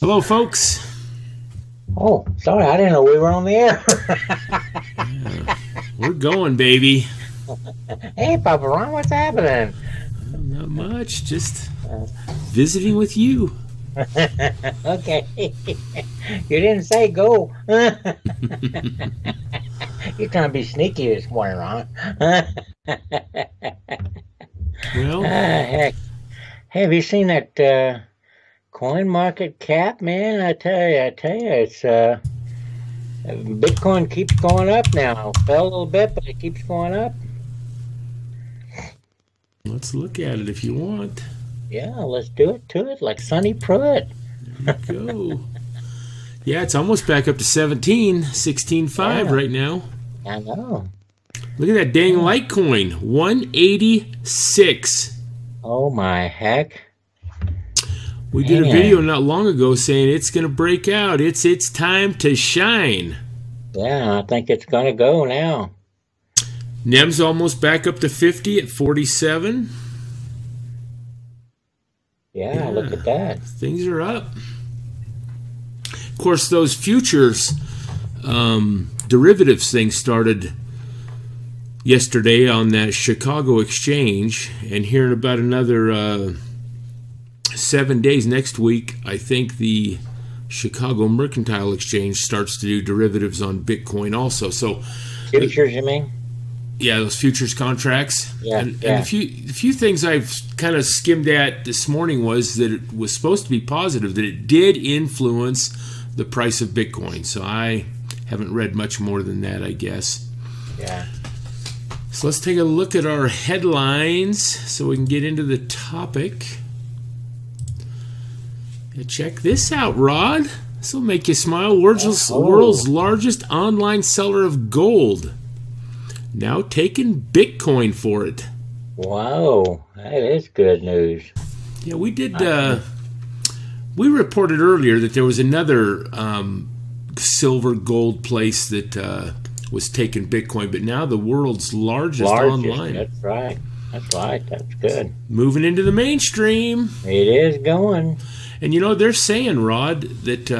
Hello, folks. Oh, sorry, I didn't know we were on the air. Yeah, we're going, baby. Hey, Papa Ron, what's happening? Well, not much, just visiting with you. Okay, you didn't say go. You're trying to be sneaky this morning, Ron. Well, Heck. Hey, have you seen that coin market cap, man? I tell you, it's Bitcoin keeps going up now. Fell a little bit, but it keeps going up. let's look at it if you want. Yeah, let's do it to it like Sonny Pruitt. There you go. Yeah, it's almost back up to 17, 16.5 Yeah, right now. I know. Look at that dang Litecoin, 186. Oh my heck. We did a Man. video not long ago saying it's going to break out. It's time to shine. Yeah, I think it's gonna go now. NEM's almost back up to 50 at 47. Yeah, look Yeah, at that. things are up. Of course, those futures derivatives thing started yesterday on that Chicago exchange, and here in about another 7 days next week, I think the Chicago Mercantile Exchange starts to do derivatives on Bitcoin also. So, Futures, you mean? yeah, those futures contracts. Yeah, And yeah. the few things I've kind of skimmed at this morning was that it was supposed to be positive, that it did influence the price of Bitcoin. So I haven't read much more than that, I guess. Yeah. So let's take a look at our headlines so we can get into the topic. Yeah, check this out, Rod. This will make you smile. World's Oh, largest online seller of gold now taking Bitcoin for it. wow. That is good news. Yeah, we did. Uh, We reported earlier that there was another silver gold place that was taking Bitcoin, but now the world's largest Largest. online, That's right. That's right. That's good. moving into the mainstream. It is going. And you know, they're saying, Rod, that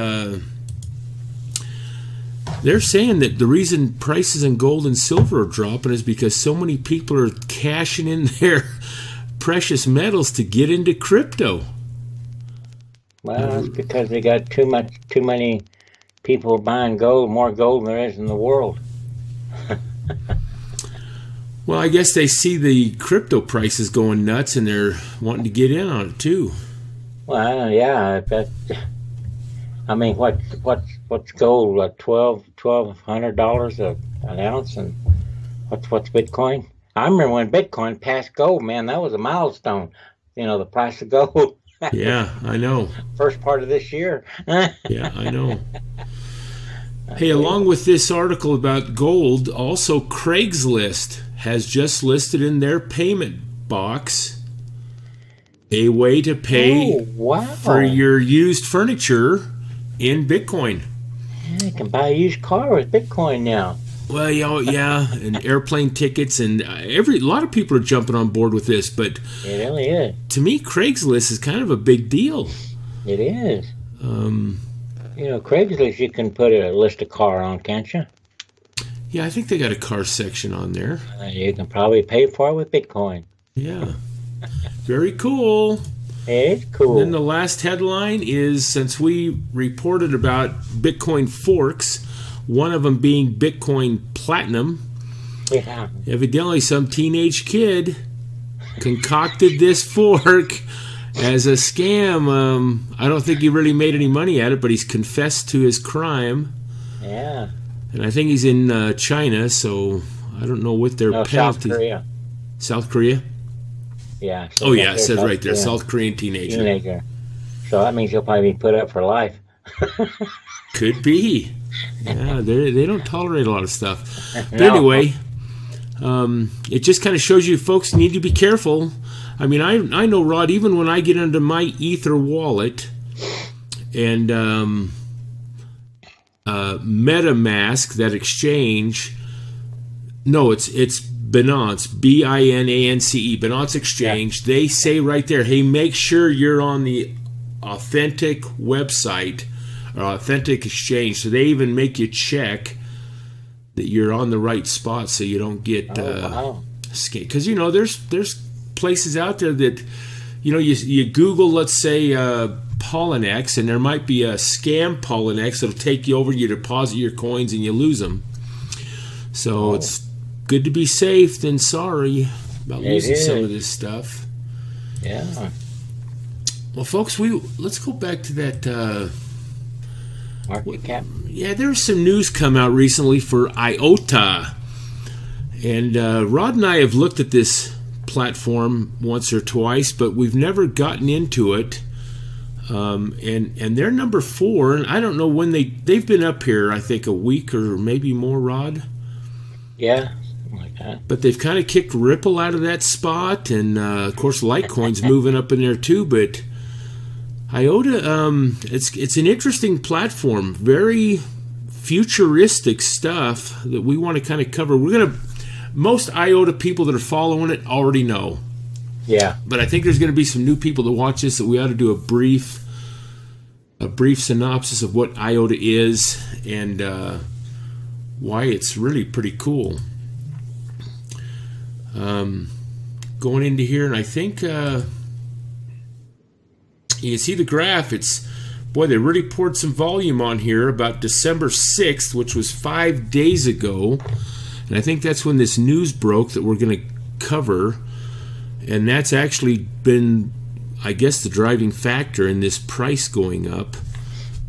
they're saying that the reason prices in gold and silver are dropping is because so many people are cashing in their precious metals to get into crypto. Well, it's because they got too many people buying gold, more gold than there is in the world. Well, I guess they see the crypto prices going nuts and they're wanting to get in on it too. Well, yeah, but I mean, what's gold? Like $1,200 an ounce, and what's Bitcoin? I remember when Bitcoin passed gold, man. That was a milestone. You know, the price of gold. Yeah, I know. First part of this year. Yeah, I know. Hey, along with this article about gold, also Craigslist has just listed in their payment box a way to pay Oh, for wow. your used furniture in Bitcoin. You can buy a used car with Bitcoin now. Well, yeah, and airplane tickets, and a lot of people are jumping on board with this. But It really is. to me, Craigslist is kind of a big deal. It is. Um, You know, Craigslist, you can put a list of car on, can't you? yeah, I think they got a car section on there. And you can probably pay for it with Bitcoin. Yeah, very cool. It's And then cool. the last headline is, since we reported about Bitcoin forks, one of them being Bitcoin Platinum, Yeah. evidently some teenage kid concocted this fork as a scam. I don't think he really made any money at it, but he's confessed to his crime. Yeah. And I think he's in China, so I don't know what their No, South penalty. Korea. South Korea? Yeah. So Oh, right yeah, it there, says South right there, Korea. South Korean teenager. Teenager. So that means he'll probably be put up for life. Could be. Yeah, they don't tolerate a lot of stuff. But No. anyway, it just kind of shows you folks need to be careful. I mean, I know, Rod, even when I get into my Ether wallet and MetaMask, that exchange, no, it's Binance, Binance, Binance Yeah. Exchange. They say right there, hey, make sure you're on the authentic website or authentic exchange. So they even make you check that you're on the right spot so you don't get scammed. Because, you know, there's places out there that, you know, you Google, let's say, Pollinex, and there might be a scam Pollinex that'll take you over, you deposit your coins, and you lose them. So it's good to be safe than sorry about losing some of this stuff. Yeah. Well, folks, let's go back to that market cap. Yeah, there's some news come out recently for IOTA. And Rod and I have looked at this platform once or twice, but we've never gotten into it. And they're number 4, and I don't know when they've been up here, I think a week or maybe more, Rod. Yeah, something like that. But they've kind of kicked Ripple out of that spot, and of course Litecoin's moving up in there too. But IOTA, it's an interesting platform, very futuristic stuff that we want to kind of cover. Most IOTA people that are following it already know. Yeah. But I think there's going to be some new people that watch this that we ought to do a brief synopsis of what IOTA is and why it's really pretty cool. Going into here, and I think you can see the graph. They really poured some volume on here about December 6th, which was 5 days ago. And I think that's when this news broke that we're going to cover. And that's actually been, I guess, the driving factor in this price going up.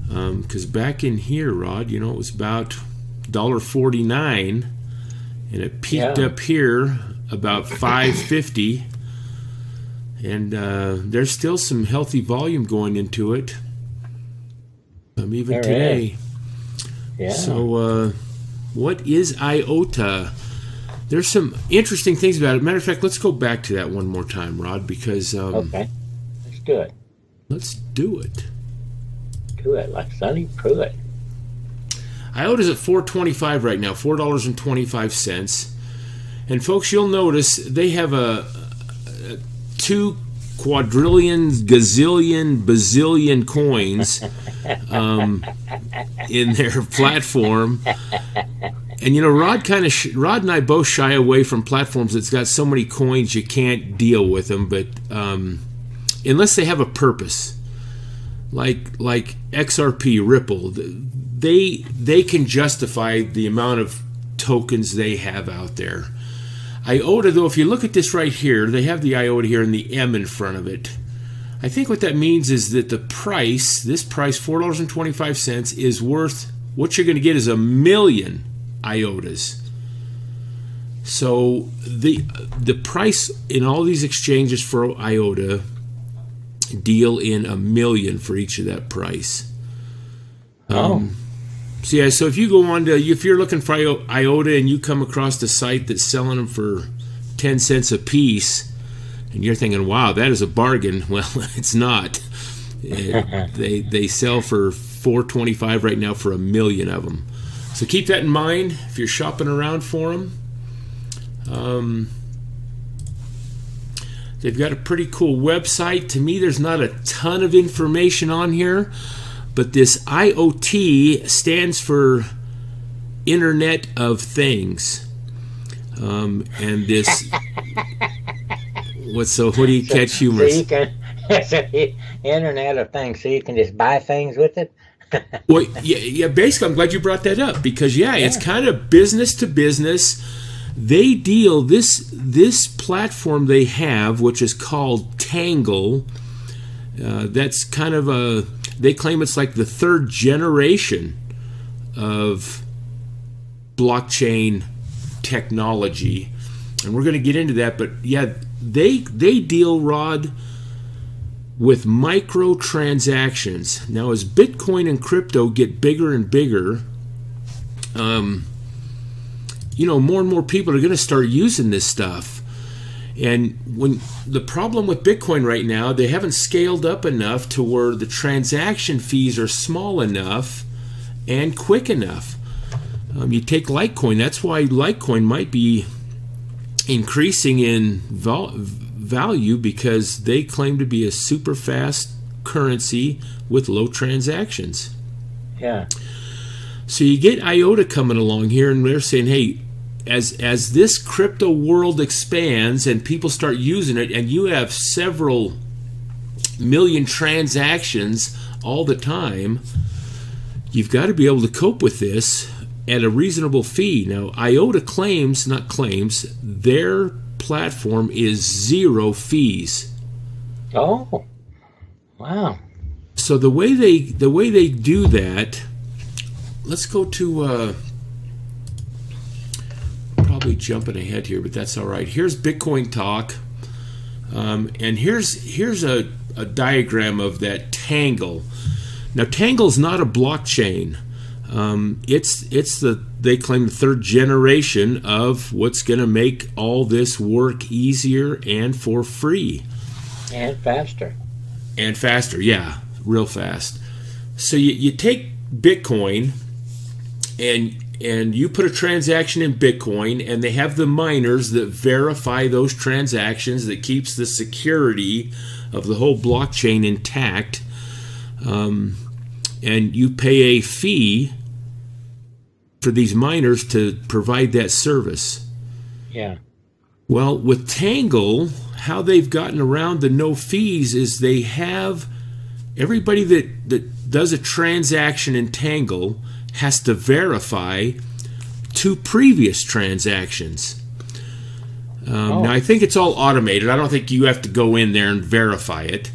Because back in here, Rod, you know, it was about $1.49, and it peaked up here about $5.50. And there's still some healthy volume going into it, even today. Yeah. So, what is IOTA? There's some interesting things about it. Matter of fact, let's go back to that one more time, Rod, because... okay. Let's do it. Let's do it. Do it like Sonny Pruitt. IOTA's at $4.25 right now, $4.25. And folks, you'll notice they have a 2 quadrillion, gazillion, bazillion coins in their platform. And you know, Rod and I both shy away from platforms that's got so many coins you can't deal with them. But unless they have a purpose, like XRP, Ripple, they can justify the amount of tokens they have out there. IOTA, though, if you look at this right here, they have the IOTA here and the M in front of it. I think what that means is that this price, $4.25, is worth, what you're going to get is 1 million IOTAs. So the price in all these exchanges for IOTA deal in 1 million for each of that price. So yeah, so if you go on to, if you're looking for IOTA and you come across the site that's selling them for 10 cents a piece, and you're thinking, wow, that is a bargain. Well, it's not. They sell for $4.25 right now for 1 million of them. So keep that in mind if you're shopping around for them. They've got a pretty cool website. To me, there's not a ton of information on here, but this IoT stands for Internet of Things. And this, what do you catch humor? So you can, Internet of Things, so you can just buy things with it? Well, yeah, basically, I'm glad you brought that up because, it's kind of business to business. They deal, this platform they have, which is called Tangle, that's kind of they claim it's like the 3rd generation of blockchain technology. And we're going to get into that, but yeah, they deal, Rod, with microtransactions. Now, as Bitcoin and crypto get bigger and bigger, more and more people are going to start using this stuff. And when the problem with Bitcoin right now, they haven't scaled up enough to where the transaction fees are small enough and quick enough. You take Litecoin. That's why Litecoin might be increasing in value, because they claim to be a super fast currency with low transactions. Yeah. So you get IOTA coming along here, and they're saying, hey, as this crypto world expands and people start using it, and you have several million transactions all the time, you've got to be able to cope with this at a reasonable fee. Now, IOTA claims, their platform is 0 fees. Oh, wow. So the way they do that, let's go to probably jumping ahead here, but that's all right. Here's Bitcoin Talk, and here's a diagram of that Tangle. Now, Tangle's not a blockchain. They claim the 3rd generation of what's going to make all this work easier and for free. And faster. And faster, yeah, real fast. So you take Bitcoin and you put a transaction in Bitcoin, and they have the miners that verify those transactions, that keeps the security of the whole blockchain intact. And you pay a fee for these miners to provide that service. Yeah. Well, with Tangle, how they've gotten around the no fees is they have everybody that does a transaction in Tangle has to verify 2 previous transactions. Now, I think it's all automated. I don't think you have to go in there and verify it.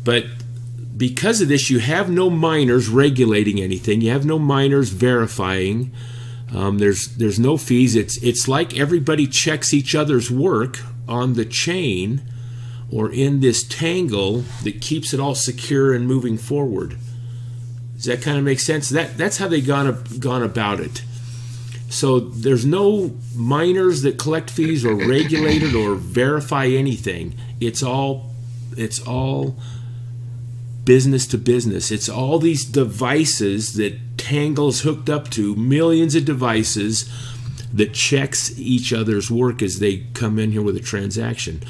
But because of this, you have no miners regulating anything. You have no miners verifying. There's no fees. It's like everybody checks each other's work on the chain or in this Tangle that keeps it all secure and moving forward. Does that kind of make sense? That's how they gone about it. So there's no miners that collect fees or regulate it or verify anything. It's all business to business. It's all these devices that Tangle's hooked up to, millions of devices that checks each other's work as they come in here with a transaction.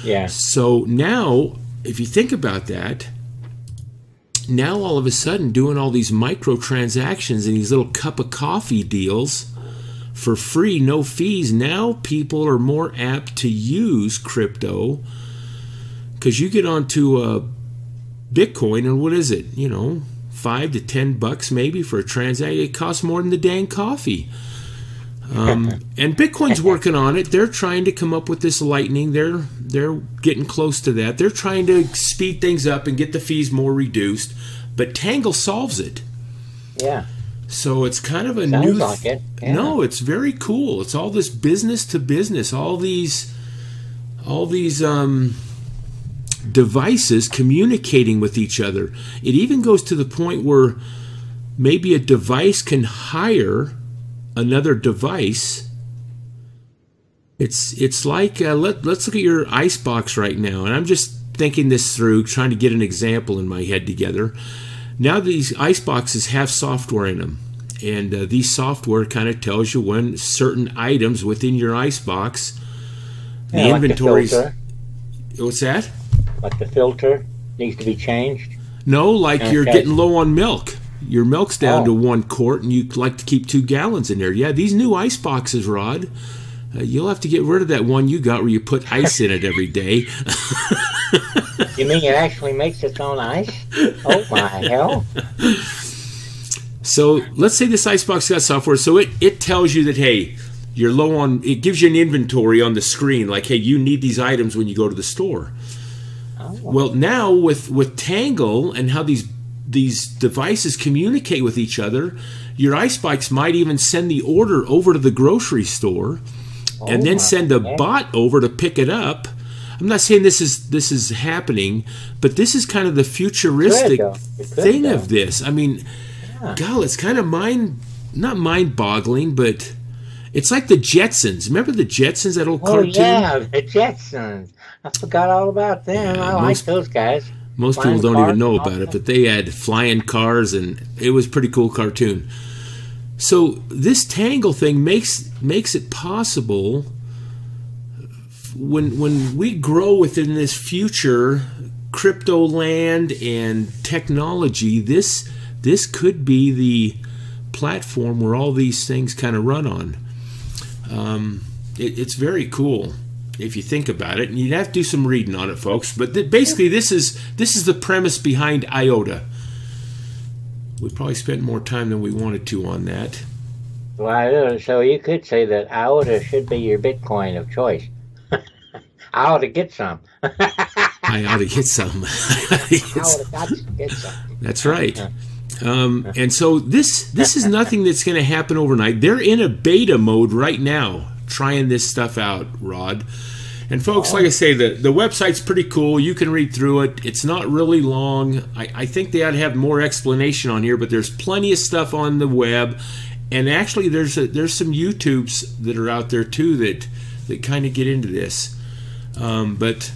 Yeah. So now, if you think about that, now all of a sudden doing all these microtransactions and these little cup of coffee deals for free, no fees, now people are more apt to use crypto because you get onto Bitcoin, and what is it? $5 to $10 maybe for a transaction. It costs more than the dang coffee. And Bitcoin's working on it. They're trying to come up with this Lightning. They're getting close to that. They're trying to speed things up and get the fees more reduced. But Tangle solves it. Yeah. So it's kind of a Sounds new. like it. Yeah. No, it's very cool. It's all this business to business. All these devices communicating with each other. It even goes to the point where maybe a device can hire another device. It's like let's look at your icebox right now, and I'm just thinking this through, trying to get an example in my head together. Now these iceboxes have software in them, and these software kind of tells you when certain items within your icebox, the inventories. Like what's that? Like the filter needs to be changed? No, like you're getting low on milk. Your milk's down to 1 quart, and you like to keep 2 gallons in there. Yeah, these new ice boxes, Rod, you'll have to get rid of that one you got where you put ice in it every day. You mean it actually makes its own ice? Oh, my hell. So let's say this icebox got software, so it tells you that, hey, you're low on, it gives you an inventory on the screen, like, hey, you need these items when you go to the store. Well, now with Tangle and how these devices communicate with each other, your icebox might even send the order over to the grocery store and then send a bot over to pick it up. I'm not saying this is happening, but this is kind of the futuristic thing of this. I mean, God, it's kind of not mind-boggling, but it's like the Jetsons. Remember the Jetsons, that old cartoon? Oh, yeah, the Jetsons. I forgot all about them. Yeah, I like those guys. Most people don't even know about it, but they had flying cars, and it was a pretty cool cartoon. So this Tangle thing makes it possible when we grow within this future crypto land and technology, this could be the platform where all these things kind of run on. It's very cool if you think about it, and you'd have to do some reading on it, folks. But basically, this is the premise behind IOTA. We probably spent more time than we wanted to on that. Well, so you could say that IOTA should be your Bitcoin of choice. I ought to get some. I ought to get some. That's right. And so this is nothing that's going to happen overnight. They're in a beta mode right now, trying this stuff out, Rod. And folks, like I say, the website's pretty cool. You can read through it. It's not really long. I think they ought to have more explanation on here, but there's plenty of stuff on the web. And actually, there's some YouTubes that are out there too that kind of get into this. But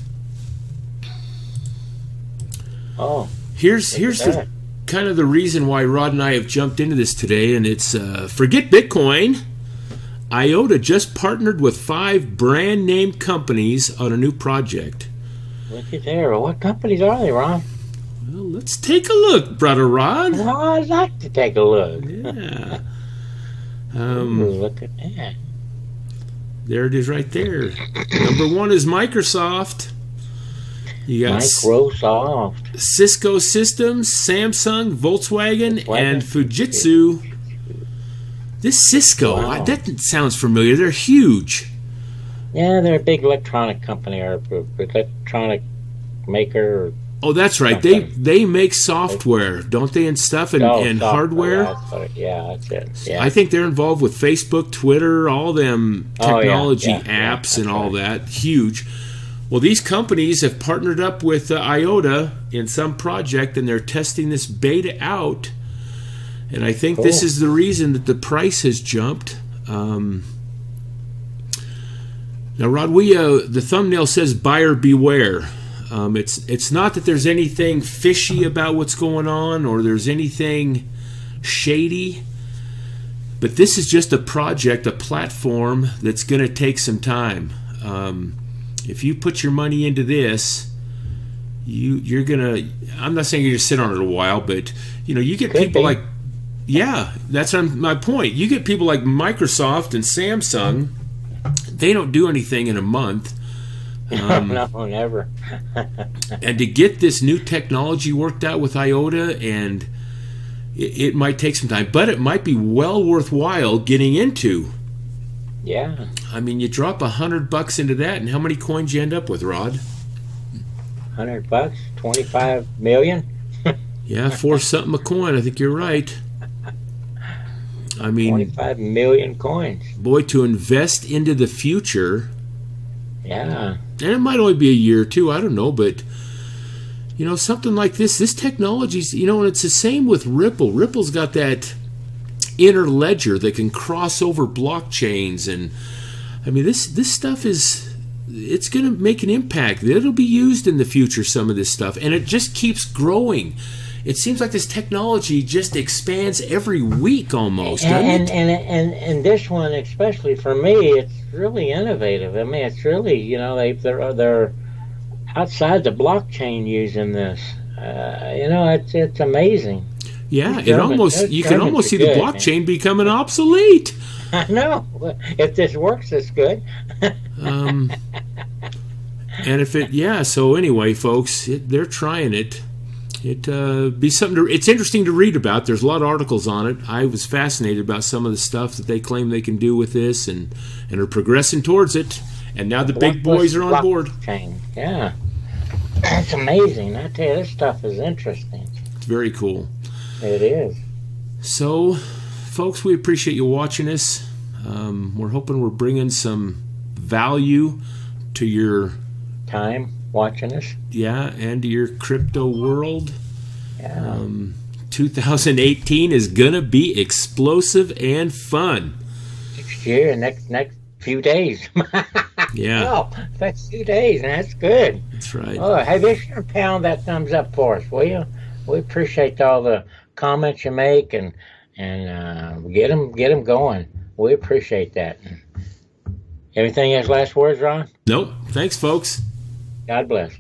here's the kind of the reason why Rod and I have jumped into this today, and it's forget Bitcoin. IOTA just partnered with 5 brand name companies on a new project. Look at there. What companies are they, Ron? Well, let's take a look, brother Rod. Well, I'd like to take a look. Yeah. Ooh, look at that. There it is right there. Number 1 is Microsoft. You got Microsoft, Cisco Systems, Samsung, Volkswagen, and Fujitsu. This Cisco, that sounds familiar. They're huge. Yeah, they're a big electronic company or electronic maker. Oh, that's right. They make software, don't they, and stuff, and hardware. Yeah, that's it. Yeah. I think they're involved with Facebook, Twitter, all them technology apps and all that. Huge. Well, these companies have partnered up with IOTA in some project, and they're testing this beta out. And I think this is the reason that the price has jumped. Now, Rod, the thumbnail says "buyer beware." It's not that there's anything fishy about what's going on or there's anything shady, but this is just a project, a platform that's going to take some time. If you put your money into this, you're gonna. I'm not saying you're gonna sit on it a while, but you get people like. Yeah, that's my point. You get people like Microsoft and Samsung. They don't do anything in a month. No, never. And to get this new technology worked out with IOTA, and it might take some time, but it might be well worthwhile getting into. Yeah. I mean, you drop $100 into that, and how many coins you end up with, Rod? $100, 25 million. Yeah, 4 something a coin. I think you're right. I mean, 25 million coins. Boy, to invest into the future. Yeah. And it might only be a year or two, I don't know, but something like this technology's, and it's the same with Ripple. Ripple's got that inner ledger that can cross over blockchains, and I mean this stuff it's going to make an impact. It'll be used in the future, some of this stuff, and it just keeps growing. It seems like this technology just expands every week almost, doesn't it? And this one, especially for me, it's really innovative. I mean, it's really, they're outside the blockchain using this. It's amazing. Yeah, you can almost see the blockchain becoming obsolete. I know. If this works, it's good. And if so anyway, folks, they're trying it. It'd be something it's interesting to read about. There's a lot of articles on it. I was fascinated about some of the stuff that they claim they can do with this, and are progressing towards it. And now the big boys are on board. Yeah, that's amazing. I tell you, this stuff is interesting. It's very cool. It is. So, folks, we appreciate you watching us. We're hoping we're bringing some value to your time watching us. Yeah, and to your crypto world. Yeah. 2018 is gonna be explosive and fun. Next year, next few days. Yeah. Oh, that's 2 days, and that's good. That's right. Oh, hey, be sure to pound that thumbs up for us, will you? We appreciate all the comments you make, and get them going. We appreciate that. Anything else? Last words, Ron? Nope. Thanks, folks. God bless.